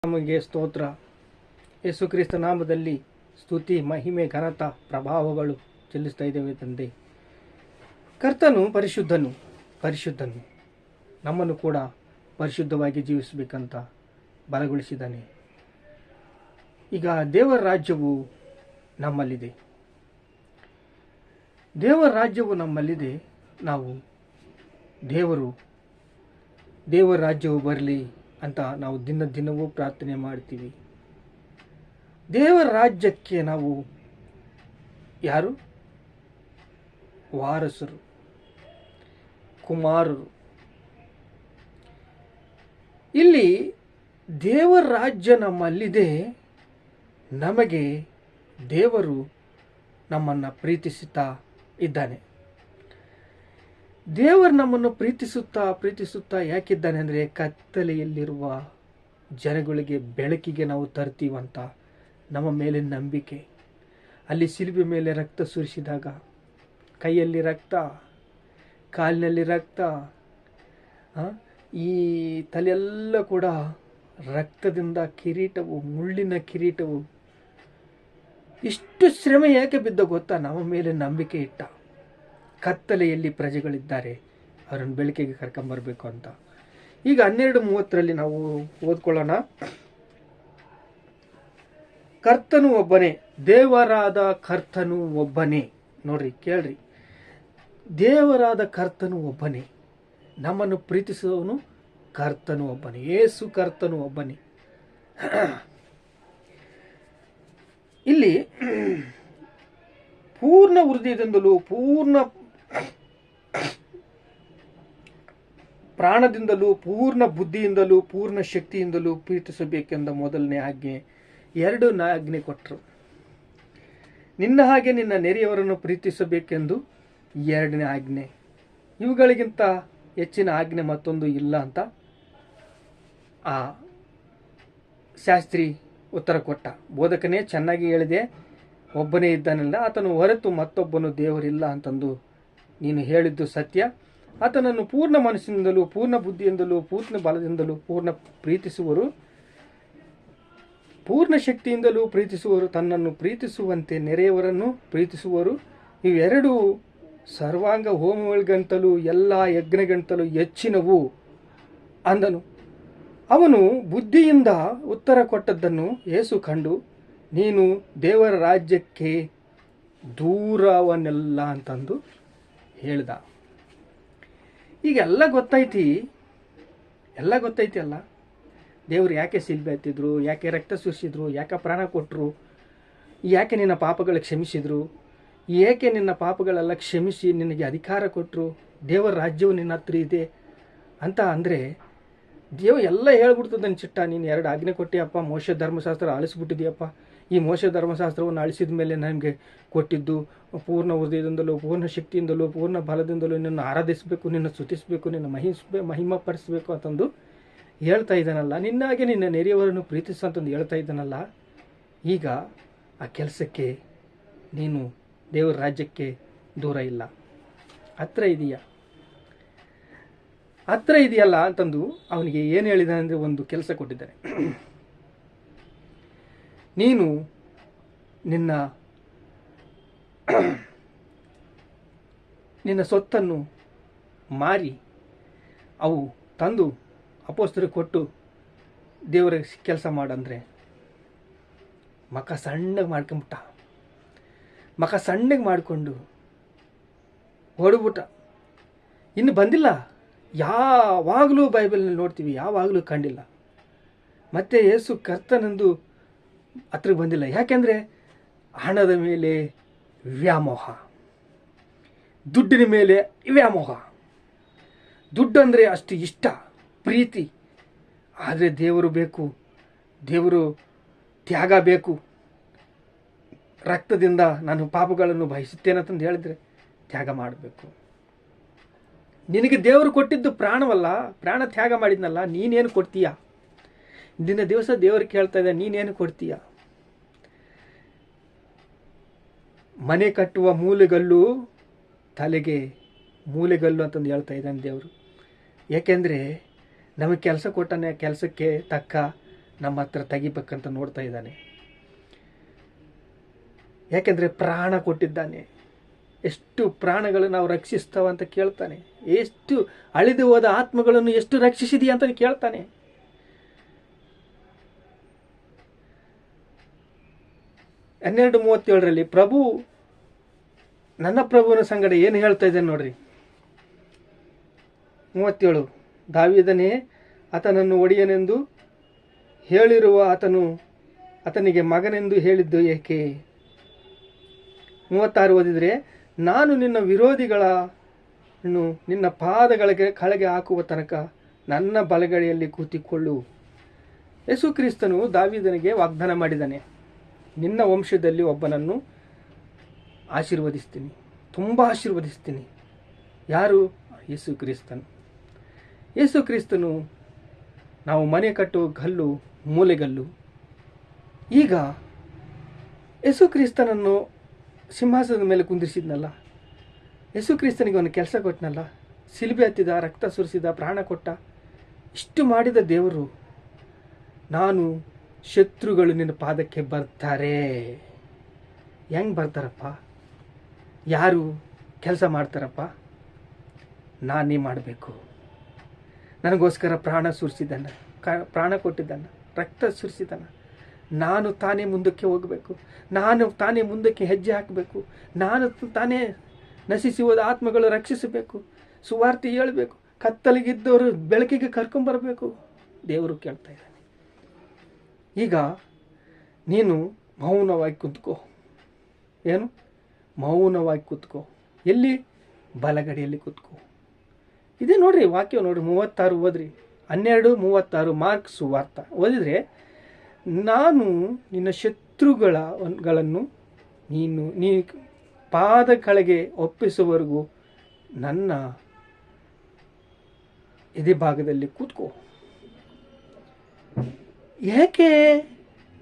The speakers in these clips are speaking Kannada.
ನಮಗೆ ಸ್ತೋತ್ರ. ಯೇಸುಕ್ರಿಸ್ತ ನಾಮದಲ್ಲಿ ಸ್ತುತಿ, ಮಹಿಮೆ, ಘನತ, ಪ್ರಭಾವಗಳು ಚೆಲ್ಲಿಸ್ತಾ ಇದ್ದೇವೆ ತಂದೆ. ಕರ್ತನು ಪರಿಶುದ್ಧನು ನಮ್ಮನ್ನು ಕೂಡ ಪರಿಶುದ್ಧವಾಗಿ ಜೀವಿಸಬೇಕಂತ ಬಲಗೊಳಿಸಿದ್ದಾನೆ. ಈಗ ದೇವರ ರಾಜ್ಯವು ನಮ್ಮಲ್ಲಿದೆ. ನಾವು ದೇವರ ರಾಜ್ಯವು ಬರಲಿ ಅಂತ ನಾವು ದಿನವೂ ಪ್ರಾರ್ಥನೆ ಮಾಡ್ತೀವಿ. ದೇವರ ರಾಜ್ಯಕ್ಕೆ ನಾವು ಯಾರು? ವಾರಸರು, ಕುಮಾರರು. ಇಲ್ಲಿ ದೇವರ ರಾಜ್ಯ ನಮ್ಮಲ್ಲಿದೆ. ನಮಗೆ ದೇವರು ನಮ್ಮನ್ನು ಪ್ರೀತಿಸುತ್ತಾ ಇದ್ದಾನೆ. ದೇವರು ನಮ್ಮನ್ನು ಪ್ರೀತಿಸುತ್ತಾ ಯಾಕಿದ್ದಾನೆ ಅಂದರೆ, ಕತ್ತಲೆಯಲ್ಲಿರುವ ಜನಗಳಿಗೆ ಬೆಳಕಿಗೆ ನಾವು ತರ್ತೀವಂತ ನಮ್ಮ ಮೇಲೆ ನಂಬಿಕೆ. ಅಲ್ಲಿ ಶಿಲುಬೆ ಮೇಲೆ ರಕ್ತ ಸುರಿಸಿದಾಗ ಕೈಯಲ್ಲಿ ರಕ್ತ, ಕಾಲಿನಲ್ಲಿ ರಕ್ತ, ಈ ತಲೆಯೆಲ್ಲ ಕೂಡ ರಕ್ತದಿಂದ ಕಿರೀಟವು, ಮುಳ್ಳಿನ ಕಿರೀಟವು. ಇಷ್ಟು ಶ್ರಮೆ ಯಾಕೆ ಬಿದ್ದ ಗೊತ್ತಾ? ನಮ್ಮ ಮೇಲೆ ನಂಬಿಕೆ ಇಟ್ಟ. ಕತ್ತಲೆಯಲ್ಲಿ ಪ್ರಜೆಗಳಿದ್ದಾರೆ, ಅವರನ್ನು ಬೆಳಕಿಗೆ ಕರ್ಕೊಂಬರ್ಬೇಕು ಅಂತ. ಈಗ 12:30 ನಾವು ಓದ್ಕೊಳ್ಳೋಣ. ಕರ್ತನು ಒಬ್ಬನೇ, ದೇವರಾದ ಕರ್ತನು ಒಬ್ಬನೇ. ನೋಡ್ರಿ, ಕೇಳ್ರಿ, ದೇವರಾದ ಕರ್ತನು ಒಬ್ಬನೇ, ನಮ್ಮನ್ನು ಪ್ರೀತಿಸುವವನು ಕರ್ತನು ಒಬ್ಬನೇ, ಯೇಸು ಕರ್ತನು ಒಬ್ಬನೇ. ಇಲ್ಲಿ ಪೂರ್ಣ ಹೃದಯದಿಂದಲೂ, ಪೂರ್ಣ ಪ್ರಾಣದಿಂದಲೂ, ಪೂರ್ಣ ಬುದ್ಧಿಯಿಂದಲೂ, ಪೂರ್ಣ ಶಕ್ತಿಯಿಂದಲೂ ಪ್ರೀತಿಸಬೇಕೆಂದ ಮೊದಲನೇ ಆಜ್ಞೆ. 2 ಆಜ್ಞೆ ಕೊಟ್ಟರು. ನಿನ್ನ ಹಾಗೆ ನಿನ್ನ ನೆರೆಯವರನ್ನು ಪ್ರೀತಿಸಬೇಕೆಂದು 2ನೇ ಆಜ್ಞೆ. ಇವುಗಳಿಗಿಂತ ಹೆಚ್ಚಿನ ಆಜ್ಞೆ ಮತ್ತೊಂದು ಇಲ್ಲ ಅಂತ ಆ ಶಾಸ್ತ್ರಿ ಉತ್ತರ ಕೊಟ್ಟ. ಬೋಧಕನೇ, ಚೆನ್ನಾಗಿ ಹೇಳಿದೆ, ಒಬ್ಬನೇ ಇದ್ದಾನಲ್ಲ, ಆತನು ಹೊರತು ಮತ್ತೊಬ್ಬನು ದೇವರಿಲ್ಲ ಅಂತಂದು ನೀನು ಹೇಳಿದ್ದು ಸತ್ಯ. ಆತನನ್ನು ಪೂರ್ಣ ಮನಸ್ಸಿನಿಂದಲೂ, ಪೂರ್ಣ ಬುದ್ಧಿಯಿಂದಲೂ, ಪೂರ್ಣ ಬಲದಿಂದಲೂ ಪೂರ್ಣ ಪ್ರೀತಿಸುವರು, ಪೂರ್ಣ ಶಕ್ತಿಯಿಂದಲೂ ಪ್ರೀತಿಸುವರು, ತನ್ನನ್ನು ಪ್ರೀತಿಸುವಂತೆ ನೆರೆಯವರನ್ನು ಪ್ರೀತಿಸುವರು. ಇವೆರಡೂ ಸರ್ವಾಂಗ ಹೋಮಗಳಿಗಂತಲೂ ಎಲ್ಲ ಯಜ್ಞಗಂತಲೂ ಹೆಚ್ಚಿನವು ಅಂದನು. ಅವನು ಬುದ್ಧಿಯಿಂದ ಉತ್ತರ ಕೊಟ್ಟದ್ದನ್ನು ಯೇಸು ಕಂಡು, ನೀನು ದೇವರ ರಾಜ್ಯಕ್ಕೆ ದೂರವನ್ನೆಲ್ಲ ಅಂತಂದು ಹೇಳ್ದ. ಈಗ ಎಲ್ಲ ಗೊತ್ತೈತಿ ಅಲ್ಲ, ದೇವರು ಯಾಕೆ ಶಿಲ್ಬೆ ಹತ್ತಿದ್ರು, ಯಾಕೆ ರಕ್ತ ಸುರಿಸಿದ್ರು, ಯಾಕೆ ಪ್ರಾಣ ಕೊಟ್ಟರು, ಯಾಕೆ ನಿನ್ನ ಪಾಪಗಳಿಗೆ ಕ್ಷಮಿಸಿದ್ರು, ಏಕೆ ನಿನ್ನ ಪಾಪಗಳೆಲ್ಲ ಕ್ಷಮಿಸಿ ನಿನಗೆ ಅಧಿಕಾರ ಕೊಟ್ಟರು, ದೇವರ ರಾಜ್ಯವು ನಿನ್ನ ಹತ್ರ ಇದೆ ಅಂತ ಅಂದರೆ, ದೇವ ಎಲ್ಲ ಹೇಳ್ಬಿಡ್ತದನ್ನ ಚಿಟ್ಟ. ನೀನು 2 ಆಜ್ಞೆ ಕೊಟ್ಟಿಯಪ್ಪ, ಮೋಶೆ ಧರ್ಮಶಾಸ್ತ್ರ ಅಳಿಸ್ಬಿಟ್ಟಿದೆಯಪ್ಪ. ಈ ಮೋಶೆ ಧರ್ಮಶಾಸ್ತ್ರವನ್ನು ಅಳಿಸಿದ ಮೇಲೆ ನಮಗೆ ಕೊಟ್ಟಿದ್ದು ಪೂರ್ಣ ಹೃದಯದಿಂದಲೂ, ಪೂರ್ಣ ಶಕ್ತಿಯಿಂದಲೂ, ಪೂರ್ಣ ಬಲದಿಂದಲೂ ನಿನ್ನ ಆರಾಧಿಸಬೇಕು, ನಿನ್ನ ಸ್ತುತಿಸಬೇಕು, ನಿನ್ನ ಮಹಿಮಪಡಿಸಬೇಕು ಅಂತಂದು ಹೇಳ್ತಾ ಇದ್ದಾನಲ್ಲ. ನಿನ್ನಾಗೆ ನಿನ್ನ ನೆರೆಯವರನ್ನು ಪ್ರೀತಿಸಂತಂದು ಹೇಳ್ತಾ ಇದ್ದಾನಲ್ಲ. ಈಗ ಆ ಕೆಲಸಕ್ಕೆ ನೀನು ದೇವರ ರಾಜ್ಯಕ್ಕೆ ದೂರ ಇಲ್ಲ, ಹತ್ರ ಇದೆಯಲ್ಲ ಅಂತಂದು ಅವನಿಗೆ ಏನು ಹೇಳಿದಾನೆ ಅಂದರೆ, ಒಂದು ಕೆಲಸ ಕೊಟ್ಟಿದ್ದಾನೆ. ನೀನು ನಿನ್ನ ಸೊತ್ತನ್ನು ಮಾರಿ ಅವು ತಂದು ಅಪೊಸ್ತಲರಿಗೆ ಕೊಟ್ಟು ದೇವರ ಕೆಲಸ ಮಾಡಂದ್ರೆ ಮಕ ಸಣ್ಣಗೆ ಮಾಡ್ಕೊಂಬಿಟ್ಟ. ಮಕ ಸಣ್ಣಗೆ ಮಾಡಿಕೊಂಡು ಹೊಡ್ಬಿಟ್ಟ. ಇನ್ನು ಬಂದಿಲ್ಲ. ಯಾವಾಗಲೂ ಬೈಬಲ್ನಲ್ಲಿ ನೋಡ್ತೀವಿ, ಯಾವಾಗಲೂ ಕಂಡಿಲ್ಲ. ಮತ್ತೆ ಯೇಸು ಕರ್ತನೆಂದು ಹತ್ರಕ್ಕೆ ಬಂದಿಲ್ಲ. ಯಾಕೆಂದರೆ ಹಣದ ಮೇಲೆ ವ್ಯಾಮೋಹ, ದುಡ್ಡಿನ ಮೇಲೆ ವ್ಯಾಮೋಹ. ದುಡ್ಡು ಅಂದರೆ ಅಷ್ಟು ಇಷ್ಟ, ಪ್ರೀತಿ. ಆದರೆ ದೇವರು ಬೇಕು, ದೇವರು ತ್ಯಾಗ ಬೇಕು. ರಕ್ತದಿಂದ ನಾನು ಪಾಪಗಳನ್ನು ಬಯಸುತ್ತೇನಂತಂದು ಹೇಳಿದ್ರೆ ತ್ಯಾಗ ಮಾಡಬೇಕು. ನಿನಗೆ ದೇವರು ಕೊಟ್ಟಿದ್ದು ಪ್ರಾಣವಲ್ಲ, ಪ್ರಾಣ ತ್ಯಾಗ ಮಾಡಿದ್ನಲ್ಲ, ನೀನೇನು ಕೊಡ್ತೀಯ? ದಿನ ದಿವಸ ದೇವರು ಕೇಳ್ತಾ ಇದ್ದ, ನೀನೇನು ಕೊಡ್ತೀಯ? ಮನೆ ಕಟ್ಟುವ ಮೂಲೆಗಲ್ಲು ತಲೆಗೆ ಮೂಲೆಗಲ್ಲು ಅಂತಂದು ಹೇಳ್ತಾ ಇದ್ದಾನೆ ದೇವರು. ಏಕೆಂದರೆ ನಮಗೆ ಕೆಲಸ ಕೊಟ್ಟಾನೆ, ಕೆಲಸಕ್ಕೆ ತಕ್ಕ ನಮ್ಮ ಹತ್ರ ತೆಗಿಬೇಕಂತ ನೋಡ್ತಾ ಇದ್ದಾನೆ. ಯಾಕೆಂದರೆ ಪ್ರಾಣ ಕೊಟ್ಟಿದ್ದಾನೆ. ಎಷ್ಟು ಪ್ರಾಣಗಳನ್ನು ನಾವು ರಕ್ಷಿಸ್ತಾವಂತ ಕೇಳ್ತಾನೆ. ಎಷ್ಟು ಅಳಿದು ಹೋದ ಆತ್ಮಗಳನ್ನು ಎಷ್ಟು ರಕ್ಷಿಸಿದೀಯ ಅಂತ ಕೇಳ್ತಾನೆ. ಹನ್ನೆರಡು 37 ಪ್ರಭು ನನ್ನ ಪ್ರಭುವಿನ ಸಂಗಡ ಏನು ಹೇಳ್ತಾ ಇದ್ದಾನೆ ನೋಡ್ರಿ. 37 ದಾವೀದನೇ ಆತನನ್ನು ಒಡೆಯನೆಂದು ಹೇಳಿರುವ ಆತನಿಗೆ ಮಗನೆಂದು ಹೇಳಿದ್ದು ಏಕೆ? 36 ಓದಿದರೆ, ನಾನು ನಿನ್ನ ವಿರೋಧಿಗಳನ್ನು ನಿನ್ನ ಪಾದಗಳಿಗೆ ಕೆಳಗೆ ಹಾಕುವ ತನಕ ನನ್ನ ಬಲಗಡೆಯಲ್ಲಿ ಕೂತಿಕೊಳ್ಳು. ಯೇಸು ಕ್ರಿಸ್ತನು ದಾವೀದನಿಗೆ ವಾಗ್ದಾನ ಮಾಡಿದ್ದಾನೆ, ನಿನ್ನ ವಂಶದಲ್ಲಿ ಒಬ್ಬನನ್ನು ಆಶೀರ್ವದಿಸ್ತೀನಿ, ತುಂಬ ಆಶೀರ್ವದಿಸ್ತೀನಿ. ಯಾರು? ಯೇಸು ಕ್ರಿಸ್ತನು. ಯೇಸು ಕ್ರಿಸ್ತನು ನಾವು ಮನೆ ಕಟ್ಟುವ ಗಲ್ಲು, ಮೂಲೆಗಲ್ಲು. ಈಗ ಯೇಸು ಕ್ರಿಸ್ತನನ್ನು ಸಿಂಹಾಸನದ ಮೇಲೆ ಕುಂದಿರಿಸಿದ್ನಲ್ಲ, ಯೇಸು ಕ್ರಿಸ್ತನಿಗೆ ಒಂದು ಕೆಲಸ ಕೊಟ್ಟನಲ್ಲ, ಶಿಲುಬೆ ಹತ್ತಿದ, ರಕ್ತ ಸುರಿಸಿದ, ಪ್ರಾಣ ಕೊಟ್ಟ. ಇಷ್ಟು ಮಾಡಿದ ದೇವರು, ನಾನು ಶತ್ರುಗಳು ನಿನ್ನ ಪಾದಕ್ಕೆ ಬರ್ತಾರೆ. ಹೆಂಗೆ ಬರ್ತಾರಪ್ಪ? ಯಾರು ಕೆಲಸ ಮಾಡ್ತಾರಪ್ಪ? ನಾನೇ ಮಾಡಬೇಕು. ನನಗೋಸ್ಕರ ಪ್ರಾಣ ಸುರಿಸಿದ್ದಾನೆ, ಪ್ರಾಣ ಕೊಟ್ಟಿದ್ದಾನೆ, ರಕ್ತ ಸುರಿಸಿದ್ದಾನೆ. ನಾನು ತಾನೇ ಮುಂದಕ್ಕೆ ಹೋಗಬೇಕು, ನಾನು ತಾನೇ ಮುಂದಕ್ಕೆ ಹೆಜ್ಜೆ ಹಾಕಬೇಕು, ನಾನು ತಾನೇ ನಶಿಸಿ ಹೋದ ಆತ್ಮಗಳು ರಕ್ಷಿಸಬೇಕು, ಸುವಾರ್ತೆ ಹೇಳಬೇಕು, ಕತ್ತಲಿಗಿದ್ದವರು ಬೆಳಕಿಗೆ ಕರ್ಕೊಂಬರಬೇಕು. ದೇವರು ಕೇಳ್ತಾ ಇದ್ದಾನೆ. ಈಗ ನೀನು ಮೌನವಾಗಿ ಕೂತ್ಕೋ. ಏನು? ಮೌನವಾಗಿ ಕೂತ್ಕೋ. ಎಲ್ಲಿ? ಬಲಗಡೆಯಲ್ಲಿ ಕೂತ್ಕೋ. ಇದೇ ನೋಡ್ರಿ ವಾಕ್ಯ ನೋಡ್ರಿ, 36 ಓದ್ರಿ. 12:36 ಮಾರ್ಕ್ ಸುವಾರ್ತ ಓದಿದ್ರೆ, ನಾನು ನಿನ್ನ ಶತ್ರುಗಳನ್ನು ನೀ ಪಾದ ಕೆಳಗೆ ಒಪ್ಪಿಸುವವರೆಗೂ ನನ್ನ ಎದೆ ಭಾಗದಲ್ಲಿ ಕೂತ್ಕೋ. ಏಕೆ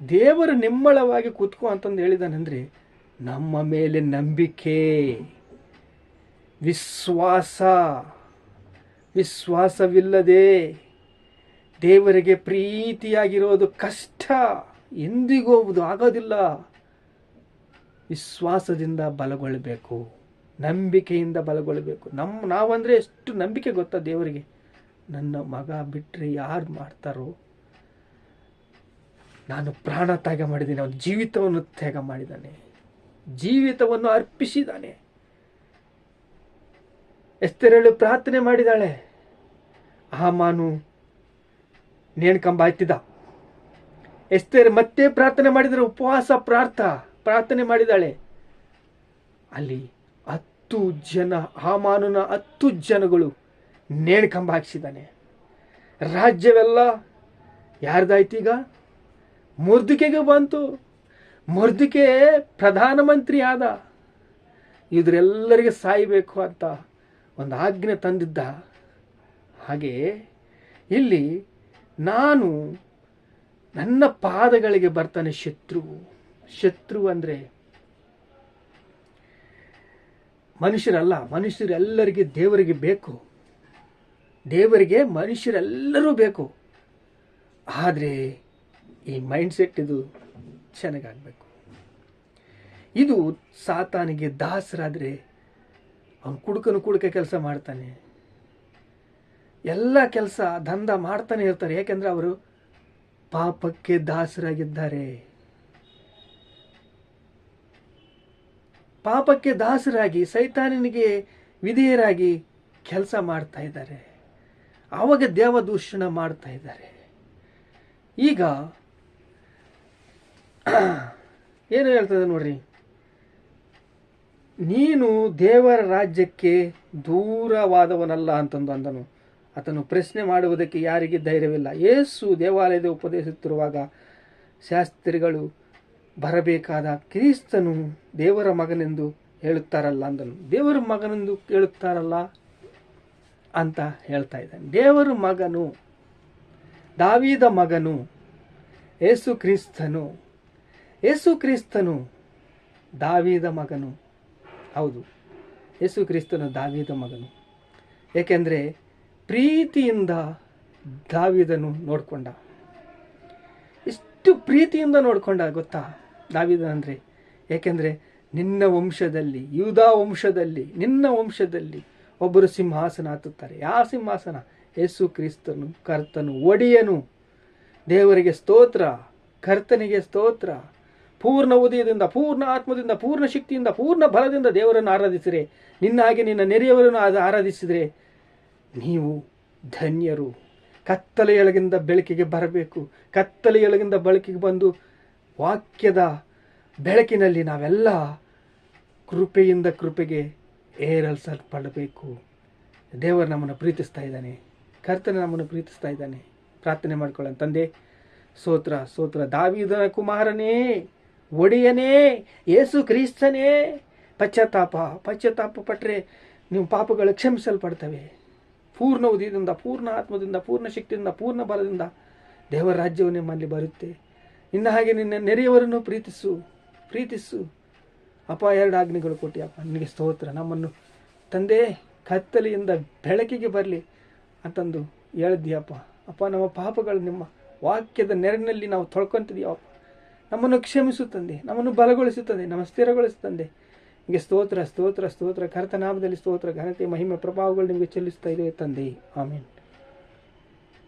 ದೇವರು ನಿಮ್ಮಳವಾಗಿ ಕೂತ್ಕೋ ಅಂತಂದು ಹೇಳಿದಾನಂದ್ರೆ, ನಮ್ಮ ಮೇಲೆ ನಂಬಿಕೆ, ವಿಶ್ವಾಸವಿಲ್ಲದೆ ದೇವರಿಗೆ ಪ್ರೀತಿಯಾಗಿರೋದು ಕಷ್ಟ. ಎಂದಿಗೂ ಆಗೋದಿಲ್ಲ. ವಿಶ್ವಾಸದಿಂದ ಬಲಗೊಳ್ಳಬೇಕು, ನಂಬಿಕೆಯಿಂದ ಬಲಗೊಳ್ಳಬೇಕು. ನಾವಂದರೆ ಎಷ್ಟು ನಂಬಿಕೆ ಗೊತ್ತಾ ದೇವರಿಗೆ? ನನ್ನ ಮಗ ಬಿಟ್ಟರೆ ಯಾರು ಮಾಡ್ತಾರೋ? ನಾನು ಪ್ರಾಣ ತ್ಯಾಗ ಮಾಡಿದ್ದೀನಿ, ಅವನು ಜೀವಿತವನ್ನು ತ್ಯಾಗ ಮಾಡಿದ್ದಾನೆ, ಜೀವಿತವನ್ನು ಅರ್ಪಿಸಿದ್ದಾನೆ. ಎಸ್ತೇರಳು ಪ್ರಾರ್ಥನೆ ಮಾಡಿದಾಳೆ. ಹಾಮಾನು ನೇಣ್ಕಂಬ ಹತ್ತಿದ. ಎಸ್ತೇರ್ ಮತ್ತೆ ಪ್ರಾರ್ಥನೆ ಮಾಡಿದರೆ, ಉಪವಾಸ ಪ್ರಾರ್ಥನೆ ಮಾಡಿದಾಳೆ. ಅಲ್ಲಿ 10 ಜನ, ಹಾಮಾನನ 10 ಜನಗಳು ನೇಣ್ಕಂಬ ಹಾಕಿಸಿದ್ದಾನೆ. ರಾಜ್ಯವೆಲ್ಲ ಯಾರ್ದಾಯ್ತೀಗ? ಮೊರ್ದೆಕೈಗೆ ಬಂತು. ಮೊರ್ದೆಕೈ ಪ್ರಧಾನಮಂತ್ರಿ ಆದ. ಇವರೆಲ್ಲರಿಗೆ ಸಾಯಬೇಕು ಅಂತ ಒಂದು ಆಜ್ಞೆ ತಂದಿದ್ದ. ಹಾಗೆ ಇಲ್ಲಿ ನಾನು ನನ್ನ ಪಾದಗಳಿಗೆ ಬರ್ತಾನೆ ಶತ್ರು ಅಂದರೆ ಮನುಷ್ಯರಲ್ಲ. ಮನುಷ್ಯರೆಲ್ಲರಿಗೆ ದೇವರಿಗೆ ಬೇಕು, ದೇವರಿಗೆ ಮನುಷ್ಯರೆಲ್ಲರೂ ಬೇಕು. ಆದರೆ ಈ ಮೈಂಡ್ಸೆಟ್ ಇದು ಚೆನ್ನಾಗಾಗಬೇಕು. ಇದು ಸಾತಾನಿಗೆ ದಾಸರಾದರೆ ಅವನು ಕುಡುಕ ಕೆಲಸ ಮಾಡ್ತಾನೆ, ಎಲ್ಲ ಕೆಲಸ ದಂಧ ಮಾಡ್ತಾನೆ ಇರ್ತಾರೆ. ಯಾಕೆಂದರೆ ಅವರು ಪಾಪಕ್ಕೆ ದಾಸರಾಗಿದ್ದಾರೆ. ಪಾಪಕ್ಕೆ ದಾಸರಾಗಿ ಸೈತಾನನಿಗೆ ವಿಧೇಯರಾಗಿ ಕೆಲಸ ಮಾಡ್ತಾ ಇದ್ದಾರೆ. ಆವಾಗ ದೇವದೂಷಣ ಮಾಡ್ತಾ ಇದ್ದಾರೆ. ಈಗ ಏನು ಹೇಳ್ತದೆ ನೋಡ್ರಿ, ನೀನು ದೇವರ ರಾಜ್ಯಕ್ಕೆ ದೂರವಾದವನಲ್ಲ ಅಂತಂದು ಅಂದನು. ಆತನು ಪ್ರಶ್ನೆ ಮಾಡುವುದಕ್ಕೆ ಯಾರಿಗೆ ಧೈರ್ಯವಿಲ್ಲ. ಯೇಸು ದೇವಾಲಯದ ಉಪದೇಶಿಸುತ್ತಿರುವಾಗ ಶಾಸ್ತ್ರಿಗಳು ಬರಬೇಕಾದ ಕ್ರಿಸ್ತನು ದೇವರ ಮಗನೆಂದು ಹೇಳುತ್ತಾರಲ್ಲ ಅಂದನು. ದೇವರ ಮಗನೆಂದು ಹೇಳುತ್ತಾರಲ್ಲ ಅಂತ ಹೇಳ್ತಾ ಇದ್ದಾನೆ. ದೇವರ ಮಗನು, ದಾವೀದ ಮಗನು ಯೇಸು ಕ್ರಿಸ್ತನು ದಾವೀದ ಮಗನು. ಹೌದು, ಯೇಸು ಕ್ರಿಸ್ತನು ದಾವೀದ ಮಗನು. ಏಕೆಂದರೆ ಪ್ರೀತಿಯಿಂದ ದಾವೀದನು ನೋಡಿಕೊಂಡ. ಪ್ರೀತಿಯಿಂದ ನೋಡ್ಕೊಂಡ ಗೊತ್ತಾ ದಾವೀದನಂದ್ರೆ. ಯಾಕೆಂದರೆ ನಿನ್ನ ವಂಶದಲ್ಲಿ, ಯೂದಾ ವಂಶದಲ್ಲಿ, ನಿನ್ನ ವಂಶದಲ್ಲಿ ಒಬ್ಬರು ಸಿಂಹಾಸನ ಹತ್ತುತ್ತಾರೆ. ಯಾವ ಸಿಂಹಾಸನ? ಯೇಸು ಕ್ರಿಸ್ತನು, ಕರ್ತನು, ಒಡೆಯನು. ದೇವರಿಗೆ ಸ್ತೋತ್ರ, ಕರ್ತನಿಗೆ ಸ್ತೋತ್ರ. ಪೂರ್ಣ ಉದಯದಿಂದ, ಪೂರ್ಣ ಆತ್ಮದಿಂದ, ಪೂರ್ಣ ಶಕ್ತಿಯಿಂದ, ಪೂರ್ಣ ಬಲದಿಂದ ದೇವರನ್ನು ಆರಾಧಿಸಿದರೆ, ನಿನ್ನ ಹಾಗೆ ನಿನ್ನ ನೆರೆಯವರನ್ನು ಆರಾಧಿಸಿದರೆ ನೀವು ಧನ್ಯರು. ಕತ್ತಲೆಯೊಳಗಿಂದ ಬೆಳಕಿಗೆ ಬರಬೇಕು. ಕತ್ತಲೆಯೊಳಗಿಂದ ಬೆಳಕಿಗೆ ಬಂದು ವಾಕ್ಯದ ಬೆಳಕಿನಲ್ಲಿ ನಾವೆಲ್ಲ ಕೃಪೆಯಿಂದ ಕೃಪೆಗೆ ಏರಲ್ಸಲ್ಪಡಬೇಕು. ದೇವರು ನಮ್ಮನ್ನು ಪ್ರೀತಿಸ್ತಾ ಇದ್ದಾನೆ, ಕರ್ತನ ನಮ್ಮನ್ನು ಪ್ರೀತಿಸ್ತಾ ಇದ್ದಾನೆ. ಪ್ರಾರ್ಥನೆ ಮಾಡ್ಕೊಳ್ಳೋಣ. ತಂದೆ, ಸ್ತೋತ್ರ, ಸ್ತೋತ್ರ. ದಾವೀದನ ಕುಮಾರನೇ, ಒಡೆಯನೇ, ಯೇಸು ಕ್ರಿಸ್ತನೇ, ಪಶ್ಚಾತ್ತಾಪ ಪಟ್ಟರೆ ನೀವು ಪಾಪಗಳು ಕ್ಷಮಿಸಲ್ಪಡ್ತವೆ. ಪೂರ್ಣ ಉದಯದಿಂದ, ಪೂರ್ಣ ಆತ್ಮದಿಂದ, ಪೂರ್ಣ ಶಕ್ತಿಯಿಂದ, ಪೂರ್ಣ ಬಲದಿಂದ ದೇವರ ರಾಜ್ಯವು ನಿಮ್ಮಲ್ಲಿ ಬರುತ್ತೆ. ನಿನ್ನ ಹಾಗೆ ನಿನ್ನ ನೆರೆಯವರನ್ನು ಪ್ರೀತಿಸು ಅಪ್ಪ. 2 ಆಜ್ಞೆಗಳು ಕೊಟ್ಟಿಯಪ್ಪ, ನಿನಗೆ ಸ್ತೋತ್ರ. ನಮ್ಮನ್ನು ತಂದೆ ಕತ್ತಲೆಯಿಂದ ಬೆಳಕಿಗೆ ಬರಲಿ ಅಂತಂದು ಹೇಳಿದ್ದೀಯಪ್ಪ. ಅಪ್ಪ, ನಮ್ಮ ಪಾಪಗಳು ನಿಮ್ಮ ವಾಕ್ಯದ ನೆರಳಿನಲ್ಲಿ ನಾವು ತೊಳ್ಕೊತಿದ್ದೀವಪ್ಪ. ನಮ್ಮನ್ನು ಕ್ಷಮಿಸುತ್ತಂದೆ, ನಮ್ಮನ್ನು ಬಲಗೊಳಿಸುತ್ತದೆ, ನಮ್ಮ ಸ್ಥಿರಗೊಳಿಸುತ್ತಂದೆ. ನಿಮಗೆ ಸ್ತೋತ್ರ, ಸ್ತೋತ್ರ, ಸ್ತೋತ್ರ. ಕರ್ತನಾಮದಲ್ಲಿ ಸ್ತೋತ್ರ, ಘನತೆ, ಮಹಿಮೆ, ಪ್ರಭಾವಗಳು ನಿಮಗೆ ಚೆಲ್ಲಿಸ್ತಾ ಇದೆ ತಂದೆ. ಆಮೇಲೆ.